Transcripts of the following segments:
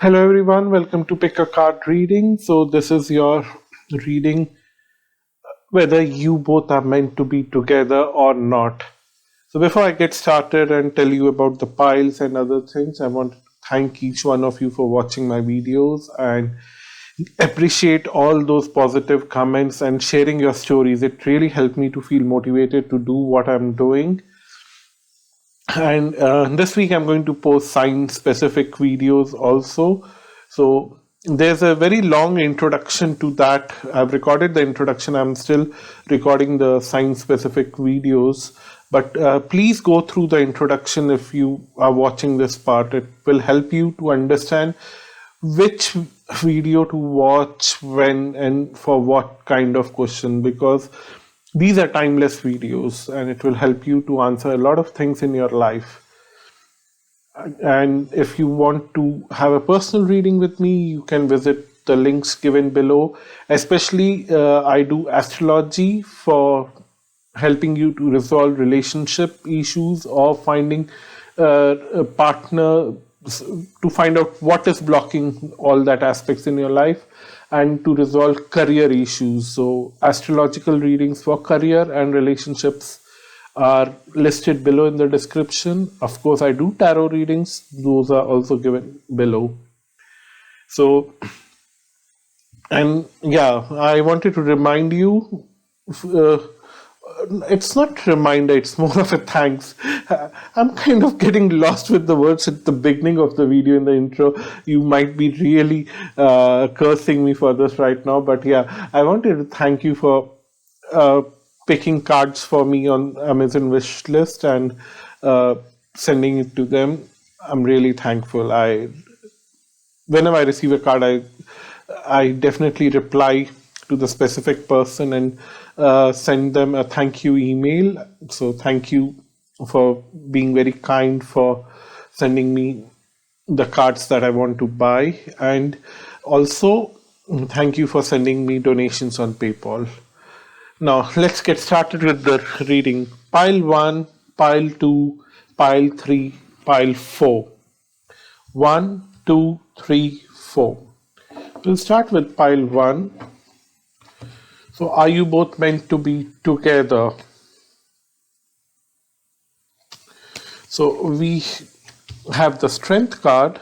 Hello everyone, welcome to Pick a Card Reading. So this is your reading whether you both are meant to be together or not. So before I get started and tell you about the piles and other things, I want to thank each one of you for watching my videos and appreciate all those positive comments and sharing your stories. It really helped me to feel motivated to do what I'm doing. And this week I'm going to post sign specific videos also. So there's a very long introduction to that. I've recorded the introduction. I'm still recording the sign specific videos. But please go through the introduction if you are watching this part. It will help you to understand which video to watch when and for what kind of question, because these are timeless videos and it will help you to answer a lot of things in your life. And if you want to have a personal reading with me, you can visit the links given below. Especially, I do astrology for helping you to resolve relationship issues or finding a partner, to find out what is blocking all that aspects in your life, and to resolve career issues. So astrological readings for career and relationships are listed below in the description. Of course, I do tarot readings. Those are also given below. So, and yeah, I wanted to remind you, it's not reminder, it's more of a thanks. I'm kind of getting lost with the words at the beginning of the video. In the intro, you might be really cursing me for this right now, but yeah, I wanted to thank you for picking cards for me on Amazon wish list and sending it to them. I'm really thankful. Whenever I receive a card, I definitely reply to the specific person and send them a thank you email. So thank you for being very kind for sending me the cards that I want to buy, and also thank you for sending me donations on PayPal. Now let's get started with the reading. Pile 1, pile 2, pile 3, pile 4. 1, 2, 3, 4. We'll start with pile 1. So are you both meant to be together? So we have the strength card,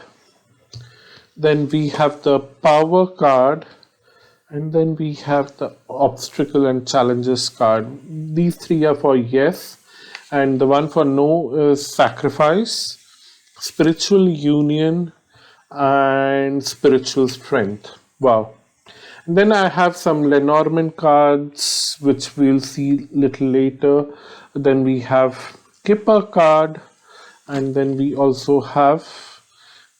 then we have the power card, and then we have the obstacle and challenges card. These three are for yes, and the one for no is sacrifice, spiritual union, and spiritual strength. Wow. And then I have some Lenormand cards, which we'll see little later. Then we have Kipper card, and then we also have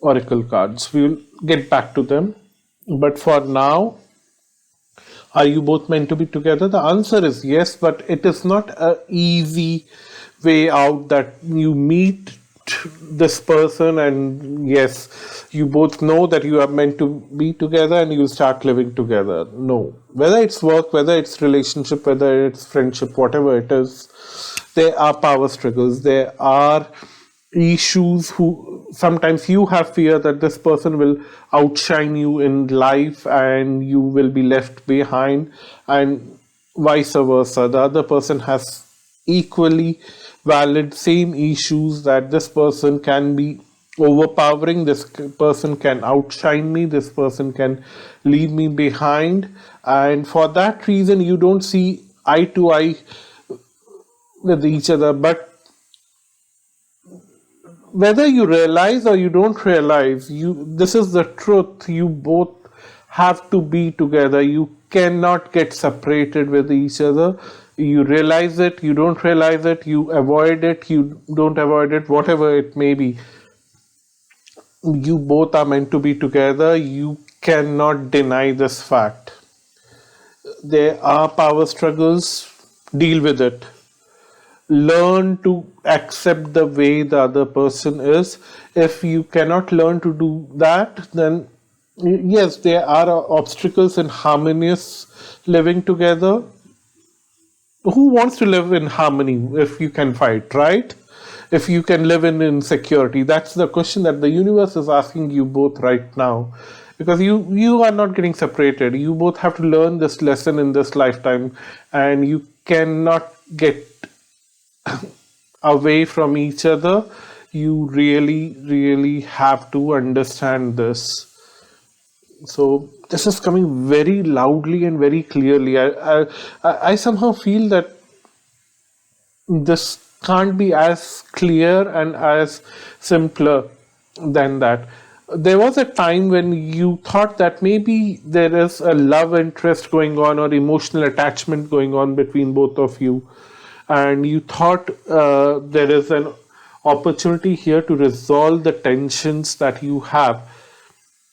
Oracle cards. We'll get back to them. But for now, are you both meant to be together? The answer is yes, but it is not an easy way out that you meet this person and yes, you both know that you are meant to be together and you start living together. No. Whether it's work, whether it's relationship, whether it's friendship, whatever it is, there are power struggles. There are issues who sometimes you have fear that this person will outshine you in life and you will be left behind, and vice versa. The other person has equally valid same issues, that this person can be overpowering, this person can outshine me, this person can leave me behind, and for that reason you don't see eye to eye with each other. But whether you realize or you don't realize, this is the truth, you both have to be together. You cannot get separated with each other. You realize it, you don't realize it, you avoid it, you don't avoid it, whatever it may be. You both are meant to be together. You cannot deny this fact. There are power struggles, deal with it. Learn to accept the way the other person is. If you cannot learn to do that, then yes, there are obstacles in harmonious living together. Who wants to live in harmony if you can fight, right? if you can live in insecurity? That's the question that the universe is asking you both right now, because you are not getting separated. You both have to learn this lesson in this lifetime, and you cannot get away from each other. You really, really have to understand this. So this is coming very loudly and very clearly. I somehow feel that this can't be as clear and as simpler than that. There was a time when you thought that maybe there is a love interest going on or emotional attachment going on between both of you, and you thought there is an opportunity here to resolve the tensions that you have,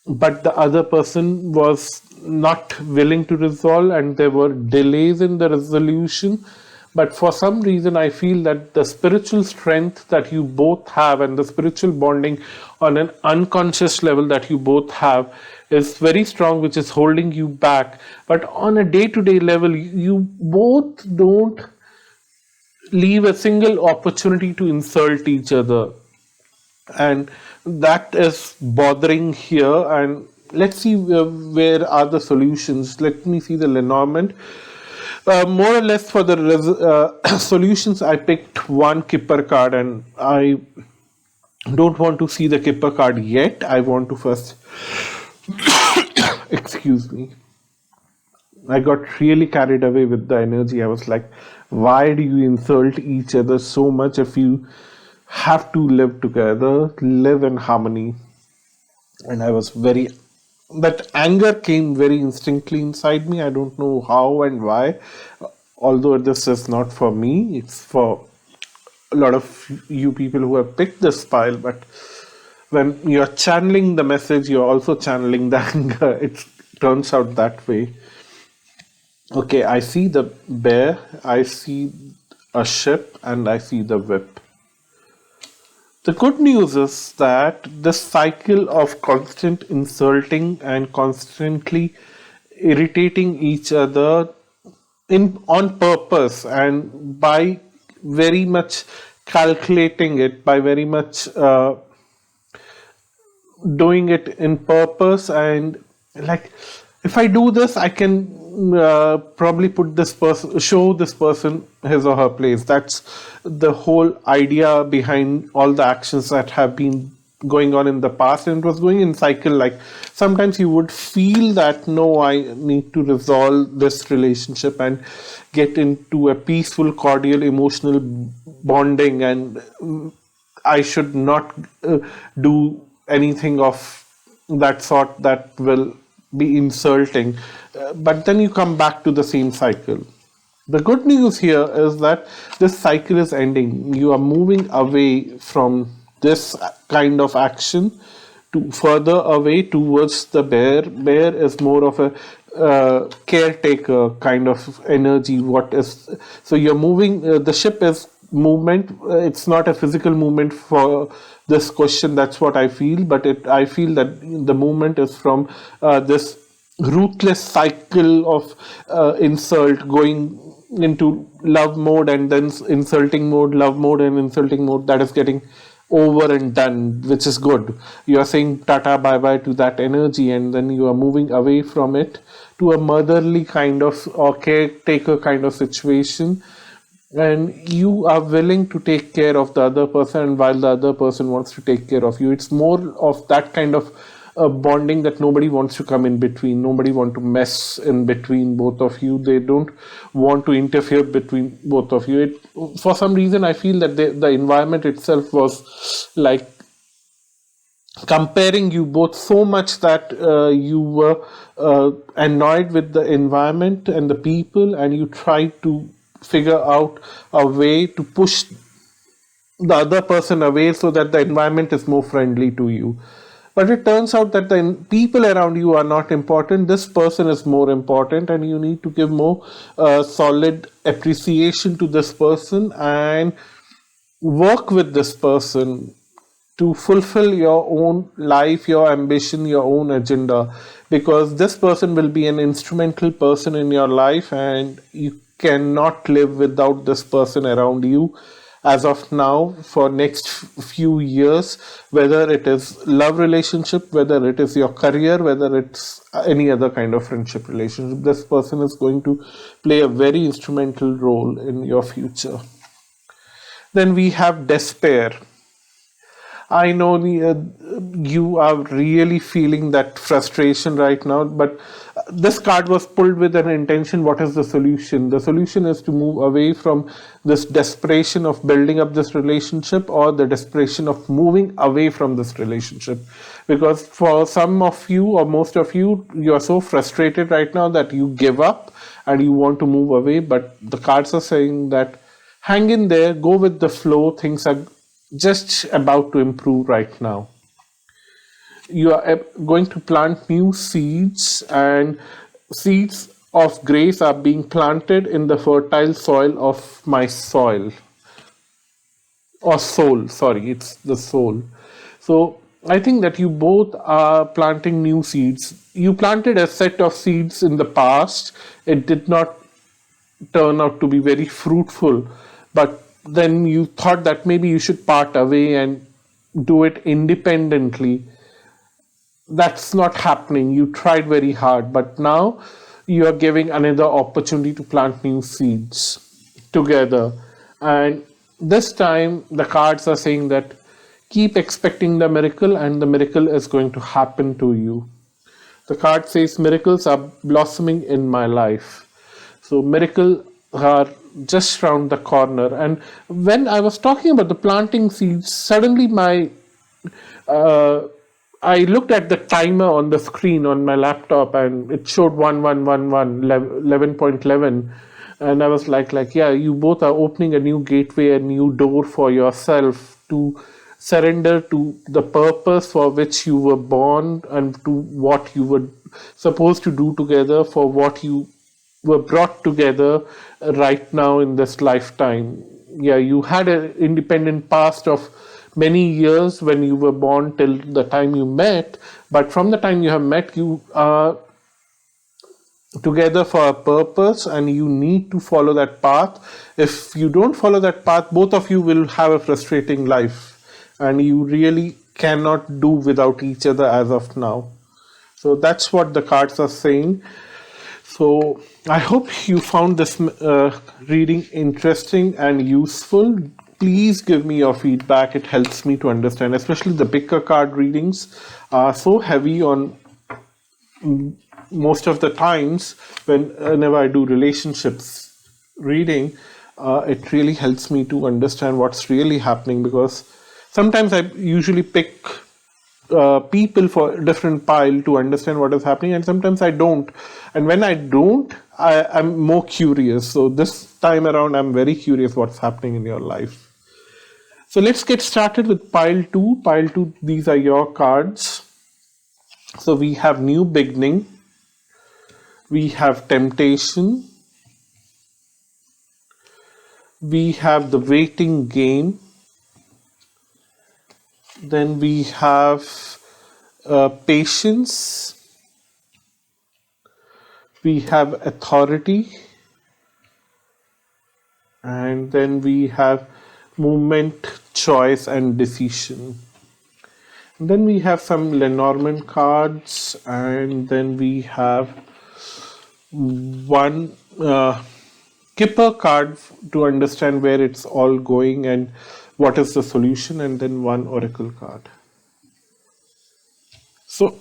but the other person was not willing to resolve and there were delays in the resolution. But for some reason, I feel that the spiritual strength that you both have and the spiritual bonding on an unconscious level that you both have is very strong, which is holding you back. But on a day-to-day level, you both don't leave a single opportunity to insult each other, and that is bothering here. And let's see where are the solutions. Let me see the Lenormand. More or less for the solutions, I picked one Kipper card, and I don't want to see the Kipper card yet. I want to first excuse me, I got really carried away with the energy. I was like, why do you insult each other so much if you have to live together, live in harmony? And I was very, that anger came very instinctively inside me. I don't know how and why. Although this is not for me, it's for a lot of you people who have picked this pile. But when you're channeling the message, you're also channeling the anger. It turns out that way. Okay, I see the bear, I see a ship, and I see the whip. The good news is that this cycle of constant insulting and constantly irritating each other on purpose, and by very much calculating it, by very much doing it in purpose, and like, if I do this, I can probably put this person, show this person his or her place. That's the whole idea behind all the actions that have been going on in the past, and it was going in cycle. Like, sometimes you would feel that, no, I need to resolve this relationship and get into a peaceful, cordial, emotional bonding, and I should not do anything of that sort that will be insulting. But then you come back to the same cycle. The good news here is that this cycle is ending. You are moving away from this kind of action to further away towards the bear. Bear is more of a caretaker kind of energy. So you're moving. The ship is movement. It's not a physical movement for this question. That's what I feel. But I feel that the movement is from this ruthless cycle of insult, going into love mode and then insulting mode, love mode and insulting mode, that is getting over and done, which is good. You are saying tata bye bye to that energy, and then you are moving away from it to a motherly kind of or caretaker kind of situation, and you are willing to take care of the other person while the other person wants to take care of you. It's more of that kind of bonding, that nobody wants to come in between, nobody want to mess in between both of you. They don't want to interfere between both of you. For some reason, I feel that the environment itself was like comparing you both so much that you were annoyed with the environment and the people, and you tried to figure out a way to push the other person away so that the environment is more friendly to you. But it turns out that the people around you are not important. This person is more important, and you need to give more solid appreciation to this person and work with this person to fulfill your own life, your ambition, your own agenda, because this person will be an instrumental person in your life, and you cannot live without this person around you. as of now for next few years, whether it is love relationship, whether it is your career, whether it's any other kind of friendship relationship. This person is going to play a very instrumental role in your future. Then we have despair. I know you are really feeling that frustration right now, but this card was pulled with an intention. What is the solution? The solution is to move away from this desperation of building up this relationship, or the desperation of moving away from this relationship. Because for some of you, or most of you, you are so frustrated right now that you give up and you want to move away. But the cards are saying that hang in there, go with the flow, things are just about to improve right now. You are going to plant new seeds, and seeds of grace are being planted in the fertile soil of my soil, or soul. Sorry, it's the soul. So I think that you both are planting new seeds. You planted a set of seeds in the past. It did not turn out to be very fruitful, but then you thought that maybe you should part away and do it independently. That's not happening. You tried very hard, but now you are giving another opportunity to plant new seeds together. And this time the cards are saying that keep expecting the miracle, and the miracle is going to happen to you. The card says miracles are blossoming in my life. So miracles are just round the corner. And when I was talking about the planting seeds, suddenly I looked at the timer on the screen on my laptop, and it showed 1111, 11.11. And I was like, yeah, you both are opening a new gateway, a new door for yourself to surrender to the purpose for which you were born, and to what you were supposed to do together, for what you were brought together right now in this lifetime. Yeah, you had an independent past of many years when you were born till the time you met, but from the time you have met, you are together for a purpose, and you need to follow that path. If you don't follow that path, both of you will have a frustrating life, and you really cannot do without each other as of now. So that's what the cards are saying. So I hope you found this reading interesting and useful. Please give me your feedback. It helps me to understand, especially the bigger card readings are so heavy on most of the times. Whenever I do relationships reading, it really helps me to understand what's really happening, because sometimes I usually pick people for a different pile to understand what is happening, and sometimes I don't. And when I don't, I'm more curious. So this time around, I'm very curious what's happening in your life. So let's get started with pile 2. Pile 2, these are your cards. So we have new beginning, we have temptation, we have the waiting game, then we have patience, we have authority, and then we have movement, choice, and decision. And then we have some Lenormand cards, and then we have one Kipper card to understand where it's all going and what is the solution, and then one Oracle card. So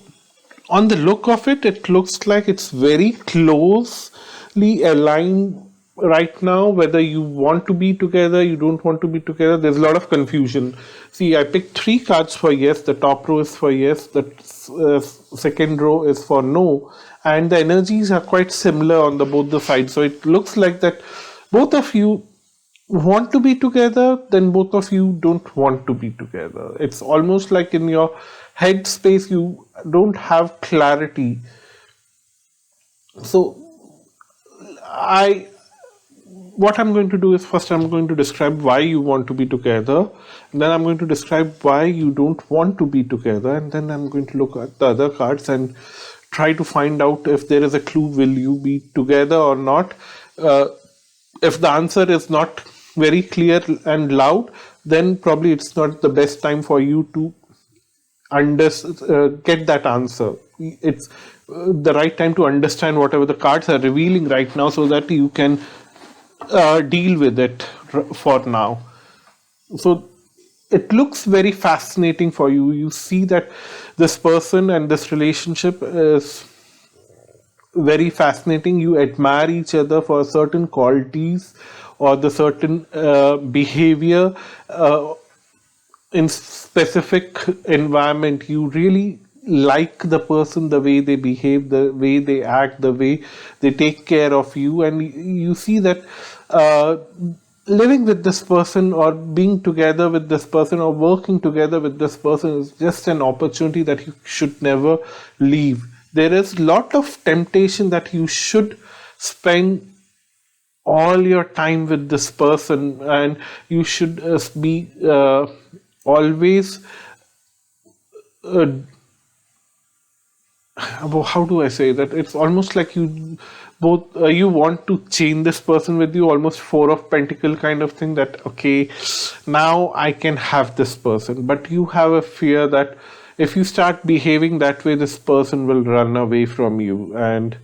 on the look of it, it looks like it's very closely aligned right now. Whether you want to be together, you don't want to be together, there's a lot of confusion. See, I picked 3 cards for yes. The top row is for yes, the second row is for no, and the energies are quite similar on both the sides. So it looks like that both of you want to be together, then both of you don't want to be together. It's almost like in your head space you don't have clarity. So what I'm going to do is, first I'm going to describe why you want to be together, and then I'm going to describe why you don't want to be together, and then I'm going to look at the other cards and try to find out if there is a clue, will you be together or not. If the answer is not very clear and loud, then probably it's not the best time for you to get that answer. It's the right time to understand whatever the cards are revealing right now, so that you can deal with it for now. So it looks very fascinating for you. You see that this person and this relationship is very fascinating. You admire each other for certain qualities or the certain behavior in specific environment. You really like the person, the way they behave, the way they act, the way they take care of you, and you see that living with this person or being together with this person or working together with this person is just an opportunity that you should never leave. There is a lot of temptation that you should spend all your time with this person, and you should be always how do I say that? It's almost like you both you want to chain this person with you, almost four of pentacle kind of thing, that okay, now I can have this person. But you have a fear that if you start behaving that way, this person will run away from you. And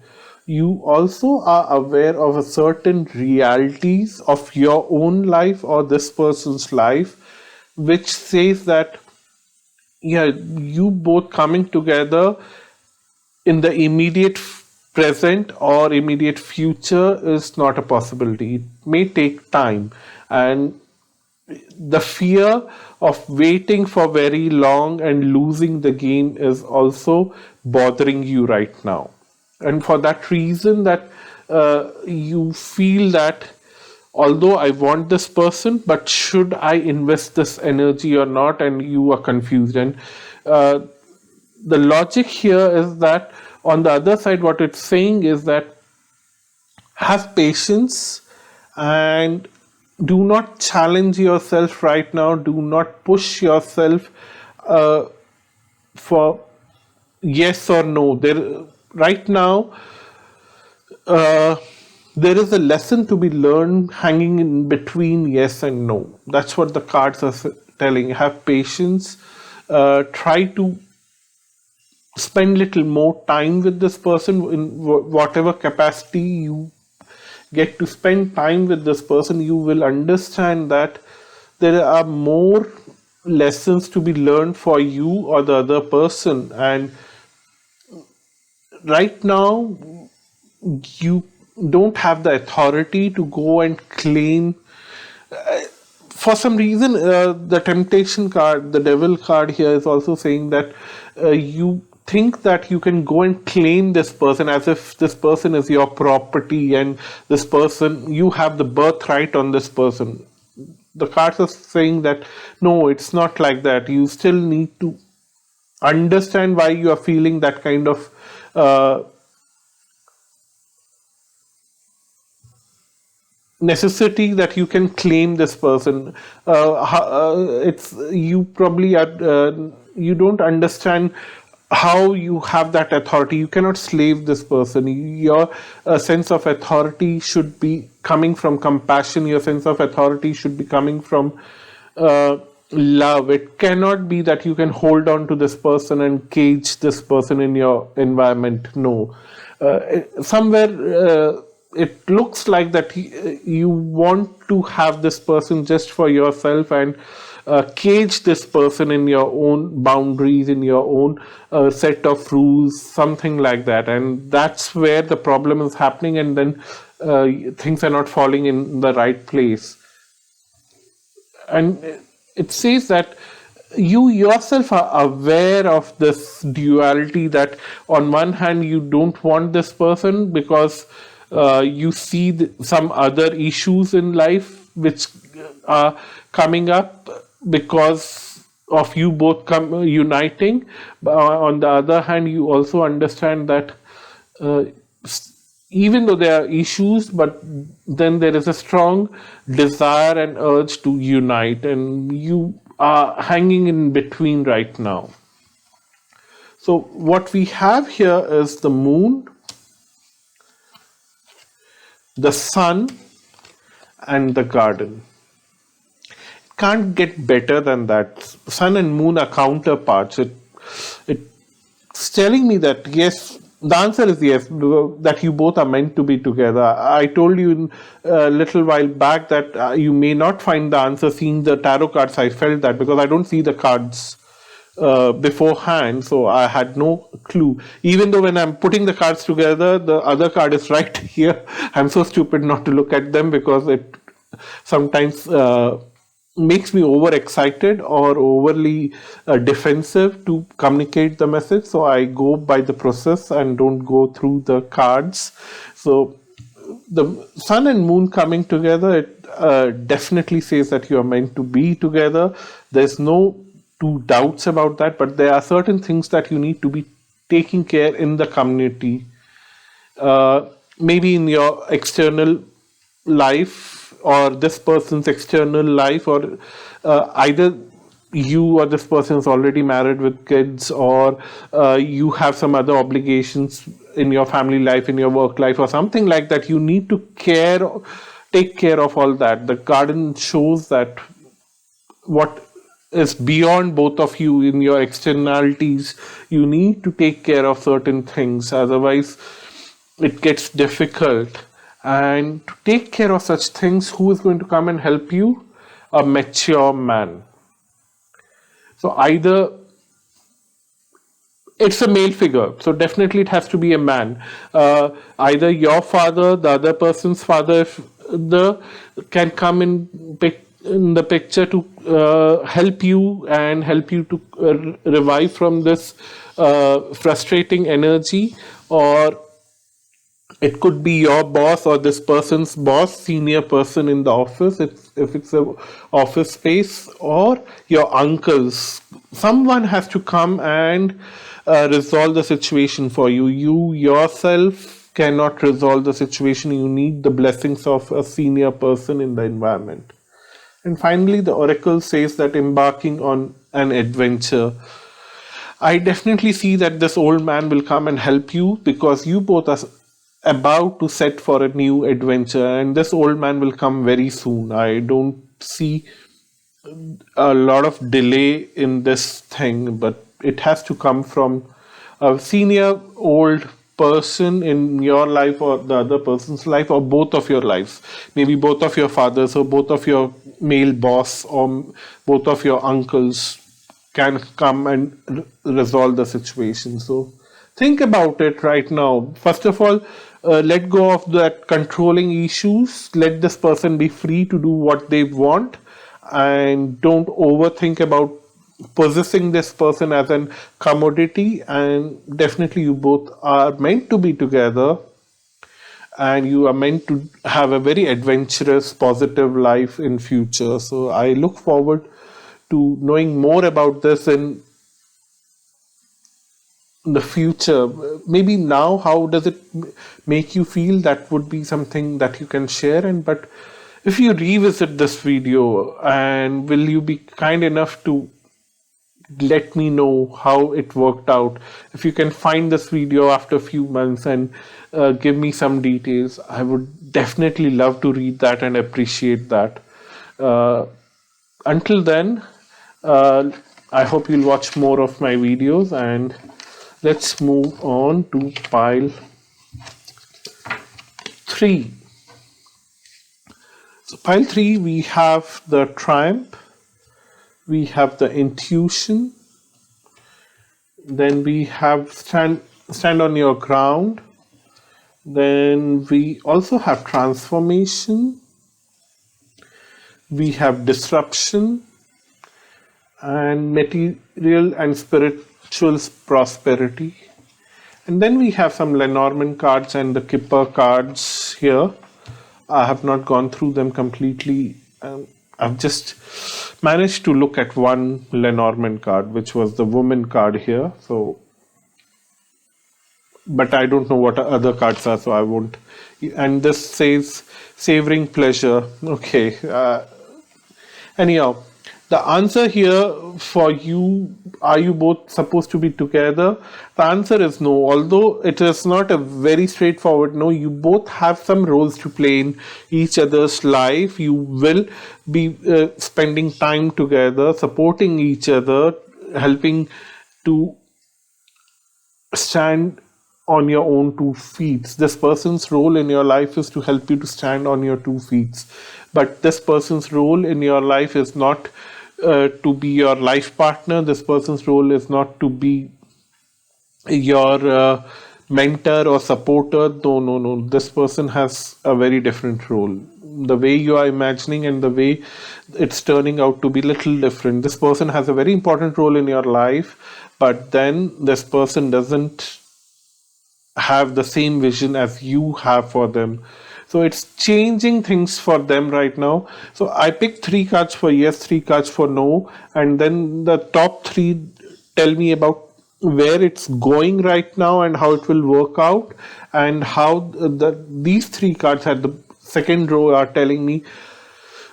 you also are aware of a certain realities of your own life or this person's life, which says that yeah, you both coming together in the immediate present or immediate future is not a possibility. It may take time, and the fear of waiting for very long and losing the game is also bothering you right now. And for that reason, that you feel that although I want this person, but should I invest this energy or not, and you are confused. And uh, the logic here is that on the other side, what it's saying is that have patience and do not challenge yourself right now. Do not push yourself uh, for yes or no. There, right now, uh, there is a lesson to be learned hanging in between yes and no. That's what the cards are telling. Have patience. Try to spend little more time with this person in whatever capacity you get to spend time with this person. You will understand that there are more lessons to be learned for you or the other person. And right now you don't have the authority to go and claim. For some reason, the temptation card, the devil card here is also saying that you think that you can go and claim this person as if this person is your property, and this person, you have the birthright on this person. The cards are saying that no, it's not like that. You still need to understand why you are feeling that kind of necessity that you can claim this person. It's you probably are, you don't understand how you have that authority. You cannot slave this person. Your sense of authority should be coming from compassion. Your sense of authority should be coming from love. It cannot be that you can hold on to this person and cage this person in your environment. No. Somewhere it looks like that you want to have this person just for yourself, and cage this person in your own boundaries, in your own set of rules, something like that. And that's where the problem is happening, and then things are not falling in the right place. And it says that you yourself are aware of this duality, that on one hand you don't want this person because you see some other issues in life which are coming up because of you both uniting. On the other hand, you also understand that uh, even though there are issues, but then there is a strong desire and urge to unite, and you are hanging in between right now. So what we have here is the moon, the sun, and the garden. can't get better than that. Sun and moon are counterparts. It's telling me that yes, the answer is yes, that you both are meant to be together. I told you a little while back that you may not find the answer seeing the tarot cards. I felt that because I don't see the cards beforehand, so I had no clue. Even though when I'm putting the cards together, the other card is right here. I'm so stupid not to look at them because it sometimes makes me overexcited or overly defensive to communicate the message. So I go by the process and don't go through the cards. So the sun and moon coming together, it definitely says that you are meant to be together. There's no two doubts about that, but there are certain things that you need to be taking care in the community, maybe in your external life or this person's external life, or either you or this person is already married with kids, or you have some other obligations in your family life, in your work life, or something like that. You need to take care of all that. The garden shows that what is beyond both of you in your externalities, you need to take care of certain things, otherwise it gets difficult. And to take care of such things, who is going to come and help you? A mature man. So either it's a male figure, so definitely it has to be a man. Either your father, the other person's father, if the can come in the picture to help you and help you to revive from this frustrating energy. Or it could be your boss or this person's boss, senior person in the office, if it's a office space, or your uncles. Someone has to come and resolve the situation for you. You yourself cannot resolve the situation. You need the blessings of a senior person in the environment. And finally, the oracle says that embarking on an adventure. I definitely see that this old man will come and help you because you both are about to set for a new adventure, and this old man will come very soon. I don't see a lot of delay in this thing, but it has to come from a senior old person in your life or the other person's life, or both of your lives. Maybe both of your fathers, or both of your male boss, or both of your uncles can come and resolve the situation. So think about it right now. First of all, let go of that controlling issues. Let this person be free to do what they want, and don't overthink about possessing this person as an commodity. And definitely you both are meant to be together, and you are meant to have a very adventurous, positive life in future. So I look forward to knowing more about this in the future. Maybe now, how does it make you feel? That would be something that you can share. And but if you revisit this video, and will you be kind enough to let me know how it worked out? If you can find this video after a few months and give me some details, I would definitely love to read that and appreciate that. Until then, I hope you'll watch more of my videos, and let's move on to pile 3. So pile 3, we have the triumph, we have the intuition, then we have stand on your ground, then we also have transformation, we have disruption, and material and spiritual prosperity. And then we have some Lenormand cards and the Kipper cards here. I have not gone through them completely. I've just managed to look at one Lenormand card, which was the woman card here. So, but I don't know what other cards are, so I won't. And this says savoring pleasure. Okay. Anyhow, The answer here for you, are you both supposed to be together? The answer is no. Although it is not a very straightforward no, you both have some roles to play in each other's life. You will be spending time together, supporting each other, helping to stand on your own 2 feet. This person's role in your life is to help you to stand on your 2 feet. But this person's role in your life is not to be your life partner. This person's role is not to be your mentor or supporter. No, no, no. This person has a very different role. The way you are imagining and the way it's turning out to be little different. This person has a very important role in your life, but then this person doesn't have the same vision as you have for them. So it's changing things for them right now. So I picked 3 cards for yes, 3 cards for no, and then the top 3 tell me about where it's going right now and how it will work out, and how these 3 cards at the second row are telling me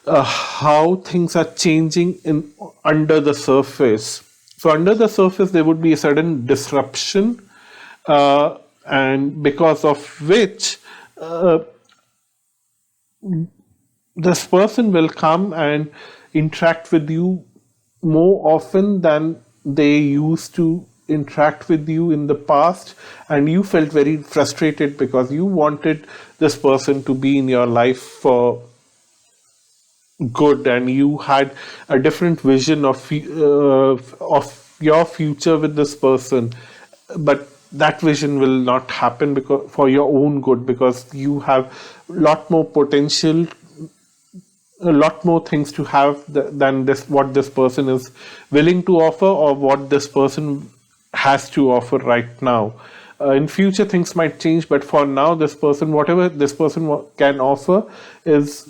how things are changing in under the surface. So under the surface there would be a sudden disruption, and because of which this person will come and interact with you more often than they used to interact with you in the past, and you felt very frustrated because you wanted this person to be in your life for good, and you had a different vision of your future with this person, but that vision will not happen because for your own good, because you have a lot more potential, a lot more things to have than this what this person is willing to offer, or what this person has to offer right now. In future things might change, but for now this person, whatever this person can offer, is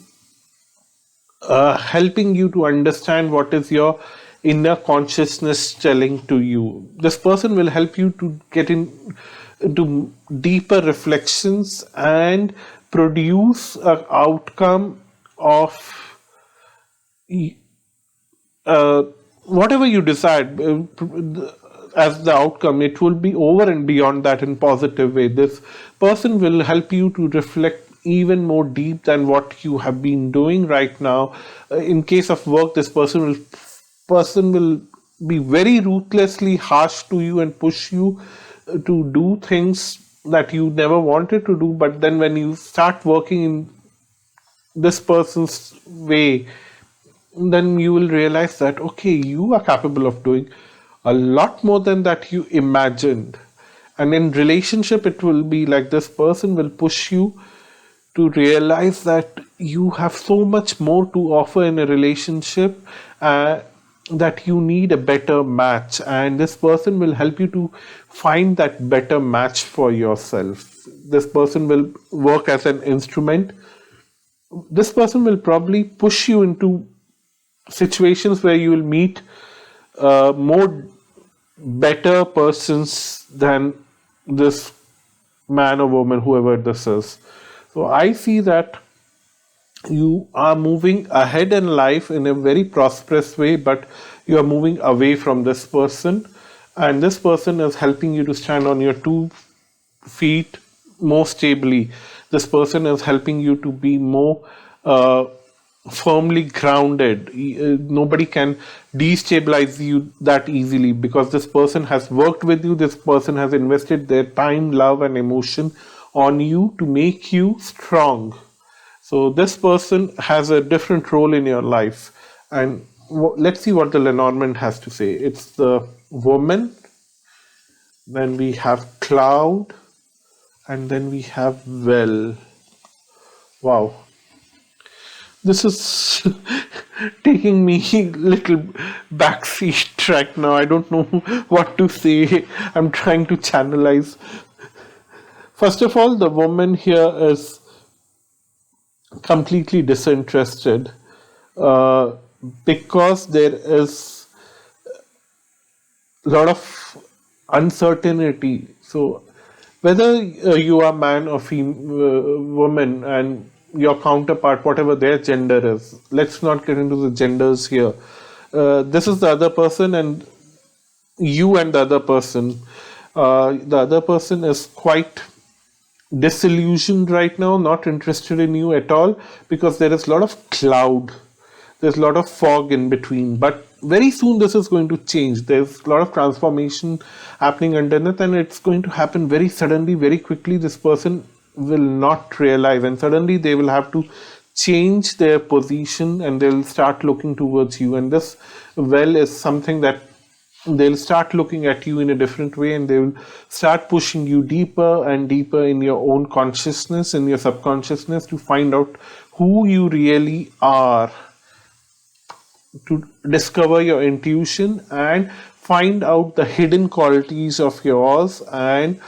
helping you to understand what is your inner consciousness telling to you. This person will help you to get into deeper reflections and produce an outcome of whatever you decide as the outcome. It will be over and beyond that in positive way. This person will help you to reflect even more deep than what you have been doing right now. In case of work, this person will be very ruthlessly harsh to you and push you to do things that you never wanted to do. But then when you start working in this person's way, then you will realize that, okay, you are capable of doing a lot more than that you imagined. And in relationship, it will be like this person will push you to realize that you have so much more to offer in a relationship, that you need a better match, and this person will help you to find that better match for yourself. This person will work as an instrument. This person will probably push you into situations where you will meet more better persons than this man or woman, whoever this is. So I see that you are moving ahead in life in a very prosperous way, but you are moving away from this person, and this person is helping you to stand on your 2 feet more stably. This person is helping you to be more firmly grounded. Nobody can destabilize you that easily, because this person has worked with you. This person has invested their time, love, and emotion on you to make you strong. So this person has a different role in your life. And let's see what the Lenormand has to say. It's the woman, then we have cloud, and then we have well. Wow. This is taking me little backseat right now. I don't know what to say. I'm trying to channelize. First of all, the woman here is completely disinterested, because there is a lot of uncertainty. So whether you are man or woman, and your counterpart, whatever their gender is, let's not get into the genders here. This is the other person, and you and the other person. The other person is quite disillusioned right now, not interested in you at all, because there is a lot of cloud, there's a lot of fog in between. But very soon this is going to change. There's a lot of transformation happening underneath, and it's going to happen very suddenly, very quickly. This person will not realize, and suddenly they will have to change their position and they'll start looking towards you. And this well is something that they'll start looking at you in a different way, and they will start pushing you deeper and deeper in your own consciousness, in your subconsciousness, to find out who you really are, to discover your intuition and find out the hidden qualities of yours and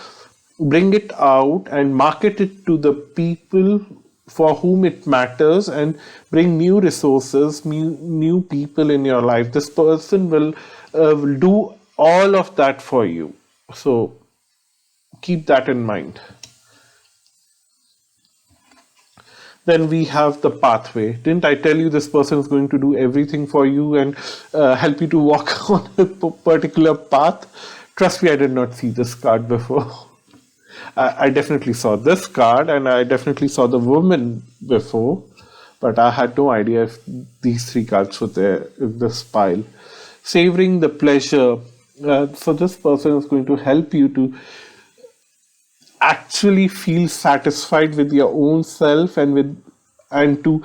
bring it out and market it to the people for whom it matters, and bring new resources, new people in your life. This person will do all of that for you. So keep that in mind. Then we have the pathway. Didn't I tell you this person is going to do everything for you and help you to walk on a particular path? Trust me, I did not see this card before. I definitely saw this card, and I definitely saw the woman before, but I had no idea if these three cards were there in this pile. Savoring the pleasure. So this person is going to help you to actually feel satisfied with your own self, and to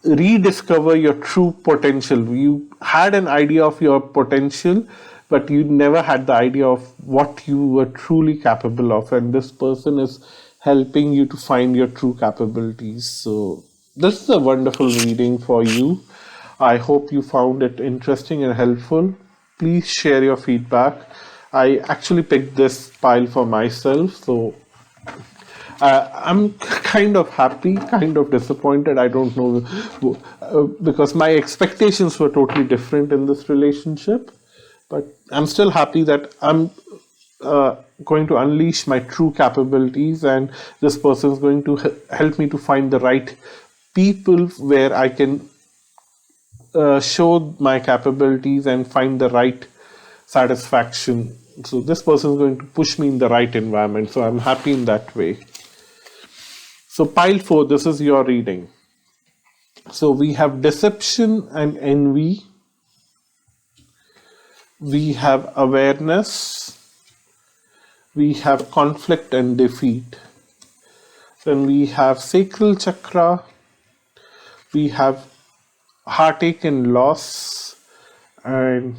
rediscover your true potential. You had an idea of your potential, but you never had the idea of what you were truly capable of, and this person is helping you to find your true capabilities. So this is a wonderful reading for you. I hope you found it interesting and helpful. Please share your feedback. I actually picked this pile for myself, so I'm kind of happy, kind of disappointed. I don't know, because my expectations were totally different in this relationship. But I'm still happy that I'm going to unleash my true capabilities, and this person is going to help me to find the right people where I can show my capabilities and find the right satisfaction. So this person is going to push me in the right environment. So I'm happy in that way. So pile 4, this is your reading. So we have deception and envy. We have awareness. We have conflict and defeat. Then we have sacral chakra. We have heartache and loss, and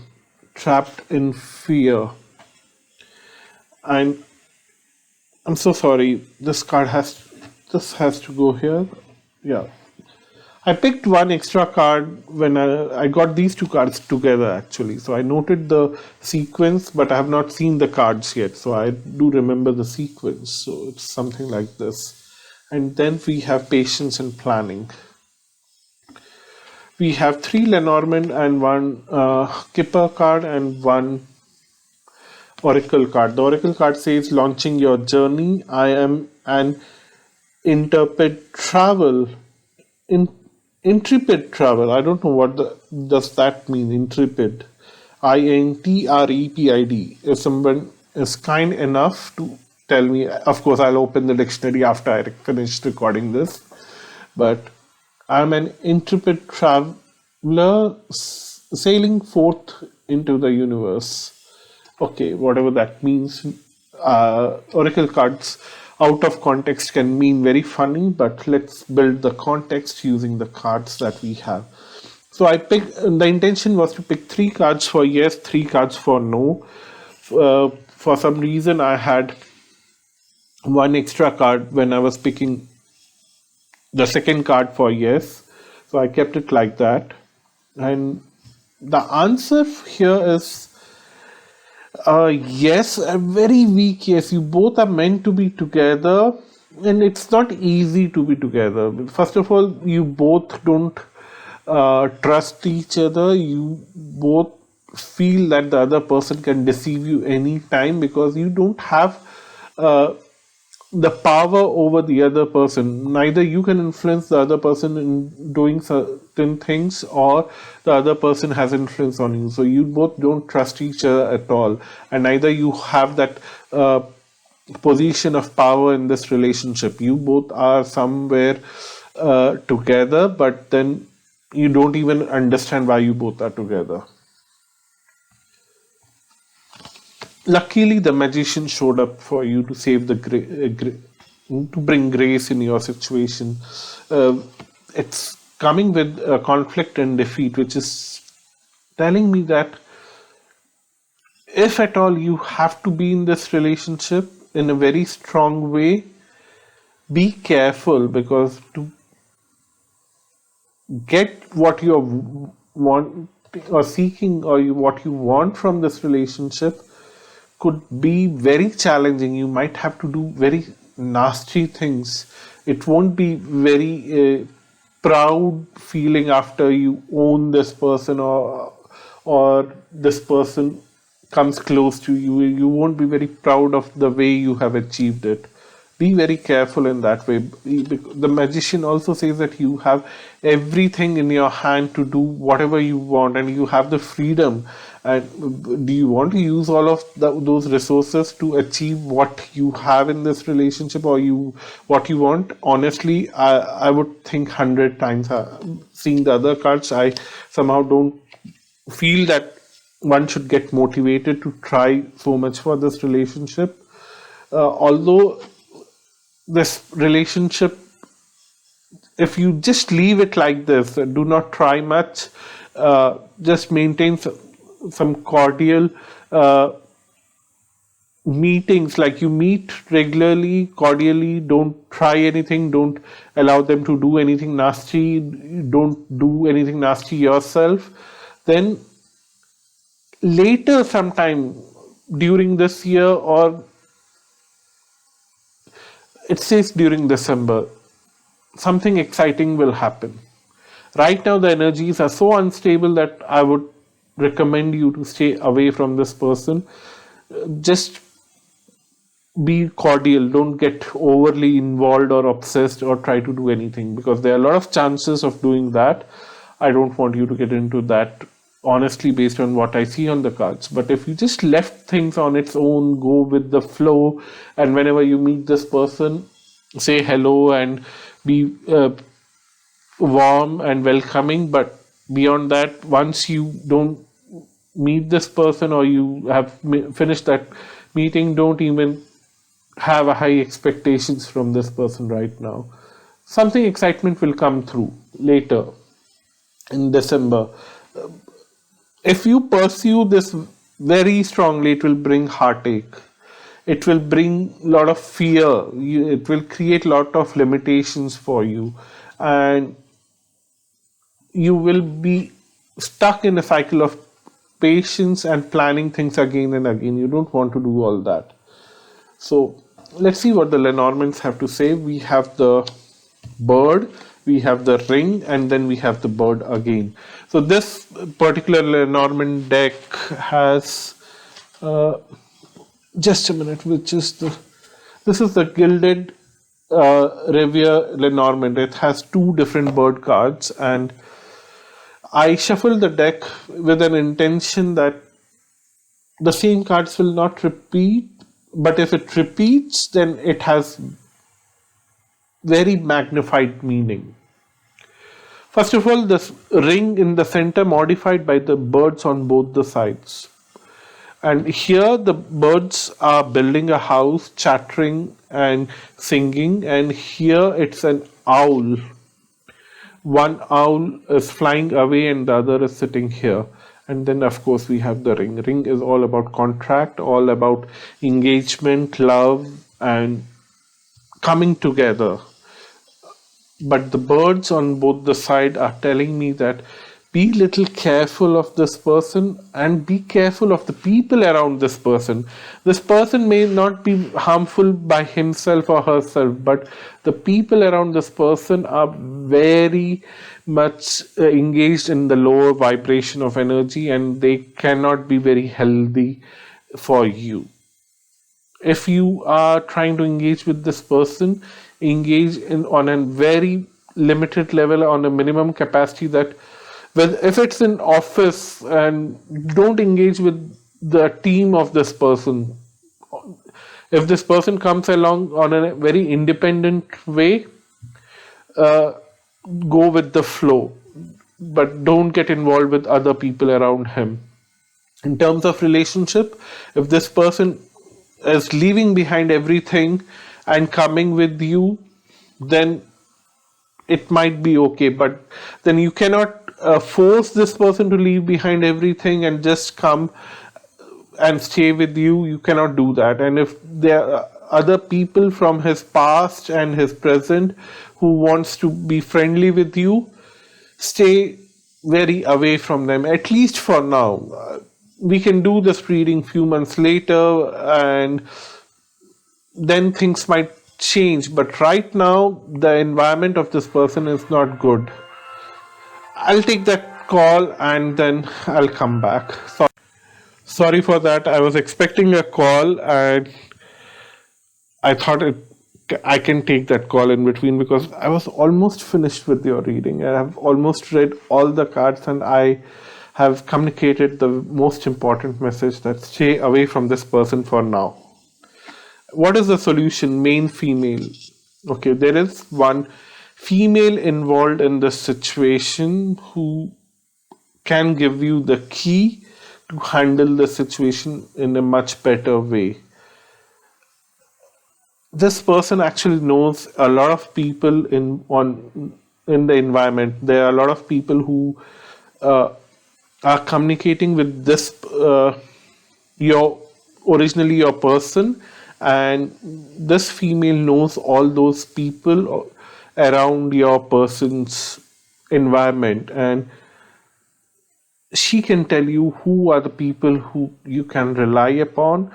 trapped in fear. And I'm so sorry, this has to go here. Yeah. I picked one extra card when I got these two cards together, actually. So I noted the sequence, but I have not seen the cards yet. So I do remember the sequence. So it's something like this. And then we have patience and planning. We have 3 Lenormand and 1 Kipper card and 1 Oracle card. The Oracle card says, launching your journey. I am an intrepid travel. Intrepid travel. I don't know what does that mean, intrepid. INTREPID. If someone is kind enough to tell me, of course I'll open the dictionary after I finish recording this, but I'm an intrepid traveler sailing forth into the universe. Okay, whatever that means. Oracle cards out of context can mean very funny, but let's build the context using the cards that we have. So the intention was to pick 3 cards for yes, 3 cards for no. For some reason, I had 1 extra card when I was picking the second card for yes. So I kept it like that. And the answer here is yes, a very weak yes. You both are meant to be together, and it's not easy to be together. First of all, you both don't trust each other. You both feel that the other person can deceive you anytime, because you don't have the power over the other person. Neither you can influence the other person in doing certain things, or the other person has influence on you. So you both don't trust each other at all, and neither you have that position of power in this relationship. You both are somewhere together, but then you don't even understand why you both are together. Luckily, the magician showed up for you to save the to bring grace in your situation. It's coming with conflict and defeat, which is telling me that if at all you have to be in this relationship in a very strong way, be careful, because to get what you're want or seeking, or what you want from this relationship, could be very challenging. You might have to do very nasty things. It won't be very proud feeling after you own this person, or this person comes close to you. You won't be very proud of the way you have achieved it. Be very careful in that way. The magician also says that you have everything in your hand to do whatever you want, and you have the freedom. And do you want to use all of those resources to achieve what you have in this relationship, or what you want? Honestly, I would think 100 times. Seeing the other cards, I somehow don't feel that one should get motivated to try so much for this relationship. Although this relationship, if you just leave it like this, do not try much, just maintain some cordial meetings, like you meet regularly, cordially, don't try anything, don't allow them to do anything nasty, don't do anything nasty yourself, then later sometime during this year, or it says during December, something exciting will happen. Right now, the energies are so unstable that I would recommend you to stay away from this person. Just be cordial. Don't get overly involved or obsessed or try to do anything, because there are a lot of chances of doing that. I don't want you to get into that, honestly, based on what I see on the cards. But if you just left things on its own, go with the flow, and whenever you meet this person, say hello and be warm and welcoming. But beyond that, once you don't meet this person, or you have finished that meeting, don't even have a high expectations from this person right now. Something excitement will come through later in December. If you pursue this very strongly, it will bring heartache. It will bring a lot of fear. It will create a lot of limitations for you, and you will be stuck in a cycle of patience and planning things again and again. You don't want to do all that. So let's see what the Lenormands have to say. We have the bird, we have the ring, and then we have the bird again. So this particular Lenormand deck has just a minute, which is this is the gilded Revere Lenormand. It has two different bird cards, and I shuffled the deck with an intention that the same cards will not repeat, but if it repeats, then it has very magnified meaning. First of all, this ring in the center modified by the birds on both the sides. And here the birds are building a house, chattering and singing, and here it's an owl. One owl is flying away and the other is sitting here. And then, of course, we have the ring. Ring is all about contract, all about engagement, love, and coming together. But the birds on both the side are telling me that be little careful of this person, and be careful of the people around this person. This person may not be harmful by himself or herself, but the people around this person are very much engaged in the lower vibration of energy, and they cannot be very healthy for you. If you are trying to engage with this person, engage in on a very limited level, on a minimum capacity. That if it's in office, and don't engage with the team of this person. If this person comes along on a very independent way, uh, go with the flow, but don't get involved with other people around him. In terms of relationship, if this person is leaving behind everything and coming with you, then it might be okay. But then you cannot force this person to leave behind everything and just come and stay with you. You cannot do that. And if there are other people from his past and his present who wants to be friendly with you, stay very away from them, at least for now. We can do this reading few months later, and then things might change. But right now, the environment of this person is not good. I'll take that call and then I'll come back. Sorry for that. I was expecting a call, and I thought I can take that call in between, because I was almost finished with your reading. I have almost read all the cards, and I have communicated the most important message, that stay away from this person for now. What is the solution? Main, female. Okay, there is one female involved in this situation who can give you the key to handle the situation in a much better way. This person actually knows a lot of people in the environment. There are a lot of people who uh, are communicating with this your originally your person, and this female knows all those people around your person's environment, and she can tell you who are the people who you can rely upon,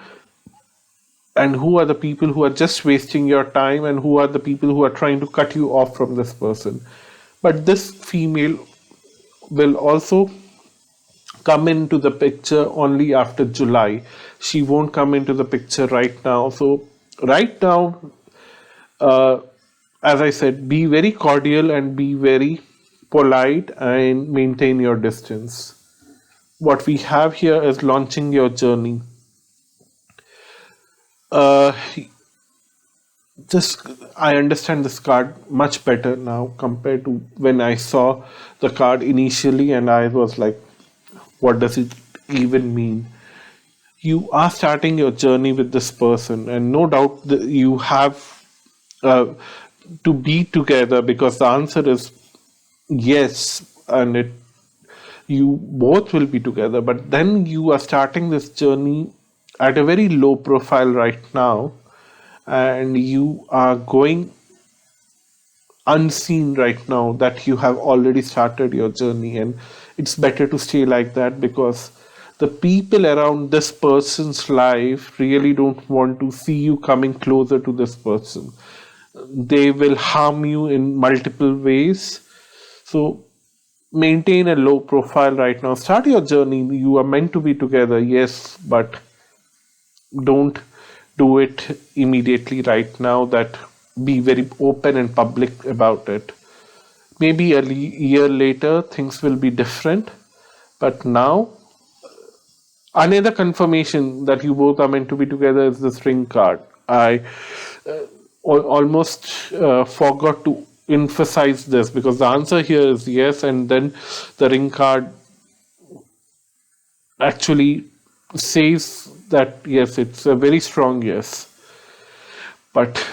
and who are the people who are just wasting your time, and who are the people who are trying to cut you off from this person. But this female will also come into the picture only after July. She won't come into the picture right now. So right now, uh, as I said, be very cordial and be very polite and maintain your distance. What we have here is launching your journey. Uh, just I understand this card much better now compared to when I saw the card initially, and I was like, what does it even mean? You are starting your journey with this person, and no doubt that you have uh, to be together, because the answer is yes, and you both will be together. But then you are starting this journey at a very low profile right now, and you are going unseen right now, that you have already started your journey. And it's better to stay like that, because the people around this person's life really don't want to see you coming closer to this person. They will harm you in multiple ways. So maintain a low profile right now. Start your journey. You are meant to be together, yes, but don't do it immediately right now. That be very open and public about it. Maybe a year later things will be different, but now another confirmation that you both are meant to be together is this ring card. I almost forgot to emphasize this, because the answer here is yes, and then the ring card actually says that yes, it's a very strong yes. But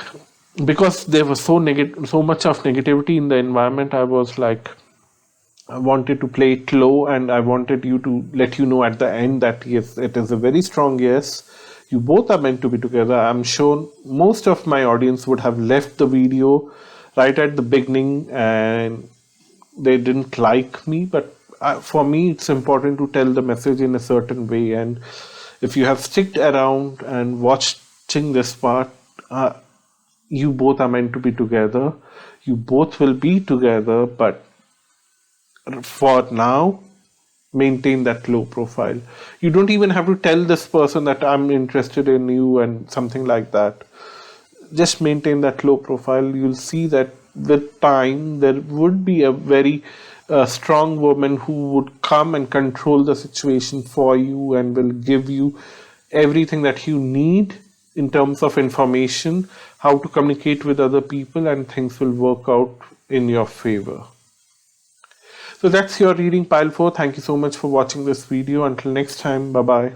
because there was so much of negativity in the environment, I was like, I wanted to play it low, and I wanted you to let you know at the end that yes, it is a very strong yes. You both are meant to be together. I'm sure most of my audience would have left the video right at the beginning, and they didn't like me. But for me, it's important to tell the message in a certain way. And if you have sticked around and watching this part, you both are meant to be together. You both will be together, but for now, maintain that low profile. You don't even have to tell this person that I'm interested in you and something like that. Just maintain that low profile. You'll see that with time there would be a very strong woman who would come and control the situation for you and will give you everything that you need in terms of information, how to communicate with other people, and things will work out in your favor. So that's your reading, pile 4. Thank you so much for watching this video. Until next time, bye bye.